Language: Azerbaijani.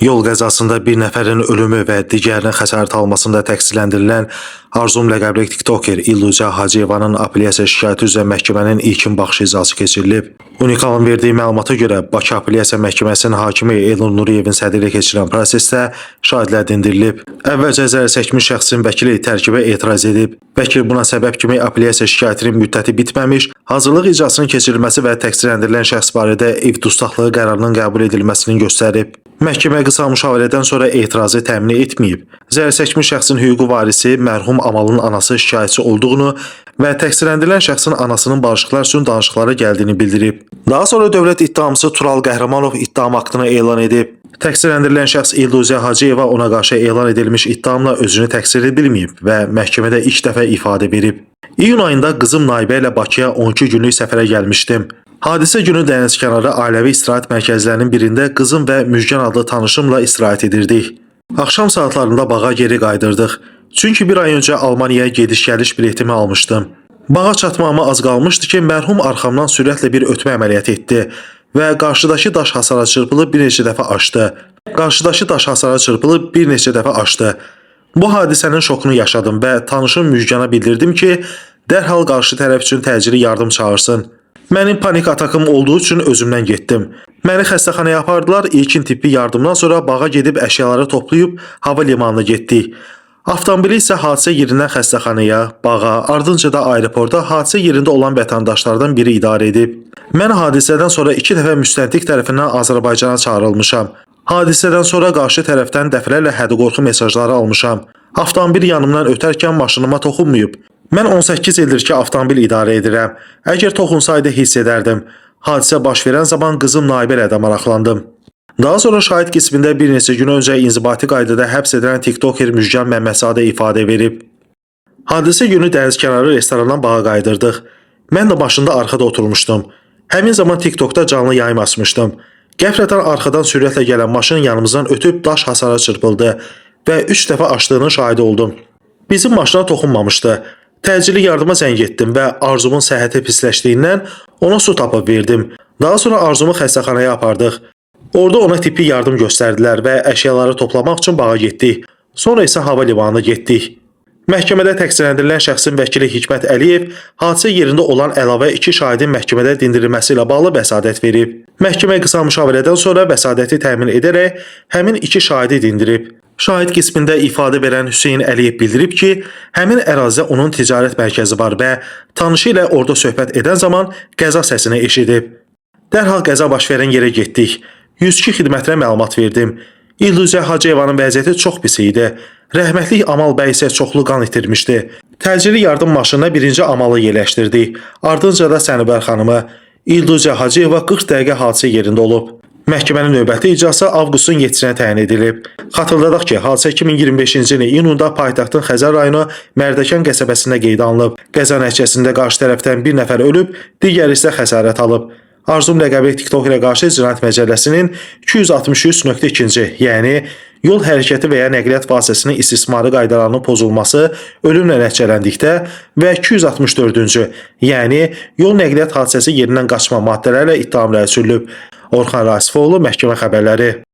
Yol qəzasında bir nəfərin ölümü və digərinin xəsarət almasında təqsirləndirilən Arzum ləqəbli tiktoker İllüzya Hacıyevanın apellyasiya şikayəti üzrə məhkəmənin ilkin baxış icrası keçirilib. Unikalın verdiyi məlumata görə Bakı Apellyasiya Məhkəməsinin hakimi Elnur Nuriyevin sədrliyi keçirilən prosesdə şahidlər dindirilib. Əvvəlcə zərər çəkmiş şəxsin vəkili tərkibə etiraz edib. Vəkil buna səbəb kimi apellyasiya şikayətinin müddəti bitməmiş, hazırlıq icrasının keçirilməsi və təqsirləndirilən şəxs barədə ev dustaqlığı qərarının qəbul edilməsini göstərib. Məhkəmə qısa müşavirədən sonra etirazı təmin etməyib. Zərər çəkmiş şəxsin hüquqi varisi mərhum Amalın anası şikayətçi olduğunu və təqsirləndirilən şəxsin anasının barışıqlar üçün danışıqlara gəldiyini bildirib. Daha sonra dövlət ittihamçısı Tural Qəhrəmanov ittiham aktını elan edib. Təqsirləndirilən şəxs İllüzya Hacıyeva ona qarşı elan edilmiş ittihamla özünü təqsir bilməyib və məhkəmədə ilk dəfə ifadə verib. İyun ayında qızım Naibə ilə Bakıya 12 günlük səfərə gəlmişdim. Hadisə günü dənizkənarı ailəvi istirahət mərkəzlərinin birində qızım və Müjgan adlı tanışımla istirahət edirdik. Axşam saatlarında bağa geri qaydırdıq. Çünki bir ay öncə Almaniyaya gediş-gəliş biletimi almışdım. Bağa çatmağıma az qalmışdı ki, mərhum arxamdan sürətlə bir ötmə əməliyyatı etdi və qarşıdakı daş hasara çırpılıb bir neçə dəfə aşdı. Bu hadisənin şokunu yaşadım və tanışım Müjgana bildirdim ki, dərhal qarşı tərəf üçün təcili yardım çağırsın. Mənim panik atakım olduğu üçün özümdən getdim. Məni xəstəxanaya apardılar, ilkin tibbi yardımdan sonra bağa gedib əşyaları toplayıb hava limanına getdik. Avtomobili isə hadisə yerindən xəstəxanaya, bağa, ardınca da aeroporta hadisə yerində olan vətəndaşlardan biri idarə edib. Mən hadisədən sonra 2 dəfə müstəntiq tərəfindən Azərbaycana çağırılmışam. Hadisədən sonra qarşı tərəfdən dəfələrlə hədi-qorxu mesajları almışam. Avtomobil yanımdan ötərkən maşınıma toxunmayıb. Mən 18 ildir ki, avtomobil idarə edirəm. Əgər toxunsaydı hiss edərdim. Hadisə baş verən zaman qızım Naibə ilə də maraqlandım. Daha sonra şahid qismində bir neçə gün öncə inzibati qaydada həbs edilən tiktoker Müjgan Məmmədzadə ifadə verib. Hadisə günü dənizkənarı restorandan bağa qaydırdıq. Mən də maşında arxada oturmuşdum. Həmin zaman TikTokda canlı yayım açmışdım. Qəflətən arxadan sürətlə gələn maşın yanımızdan ötüb daş hasara çırpıldı və 3 dəfə aşdığının şahidi oldum. Bizim maşına toxunmamışdı. Təcili yardıma zəng etdim və Arzumun səhhəti pisləşdiyindən ona su tapıb verdim. Daha sonra Arzumu xəstəxanaya apardıq. Orada ona tibbi yardım göstərdilər və əşyaları toplamaq üçün bağa getdik. Sonra isə hava limanına getdik. Məhkəmədə təqsirləndirilən şəxsin vəkili Hikmət Əliyev hadisə yerində olan əlavə 2 şahidin məhkəmədə dindirilməsi ilə bağlı vəsadət verib. Məhkəmə qısa müşavirədən sonra vəsadəti təmin edərək həmin 2 şahidi dindirib. Şahid qismində ifadə verən Hüseyn Əliyev bildirib ki, həmin ərazidə onun ticarət mərkəzi var və tanışı ilə orada söhbət edən zaman qəza səsini eşidib. Dərhal qəza baş verən yerə getdik. 102 xidmətinə məlumat verdim. İllüzya Hacıyevanın vəziyyəti çox pis idi. Rəhmətlik Amal bəy isə çoxlu qan itirmişdi. Təcili yardım maşınına birinci Amalı yerləşdirdik. Ardınca da Sənibər xanımı. İllüzya Hacıyeva 40 dəqiqə hadisə yerində olub. Məhkəmənin növbəti icrası avqustun 7-sinə təyin edilib. Xatırladaq ki, hadisə 2025-ci ilin iyununda paytaxtın Xəzər rayonu Mərdəkan qəsəbəsində qeydə alınıb. Qəza nəticəsində qarşı tərəfdən bir nəfər ölüb, digəri isə xəsarət alıb. Arzum ləqəbli tiktokerə qarşı Cinayət Məcəlləsinin 263.2, yəni yol hərəkəti və ya nəqliyyat vasitəsinin istismarı qaydalarının pozulması ölümlə nəticələndikdə və 264-cü, yəni yol nəqliyyat hadisəsi yerindən qaçma maddələrlə ittihamlara sürülüb. Orxan Rasifoğlu, Məhkəmə Xəbərləri.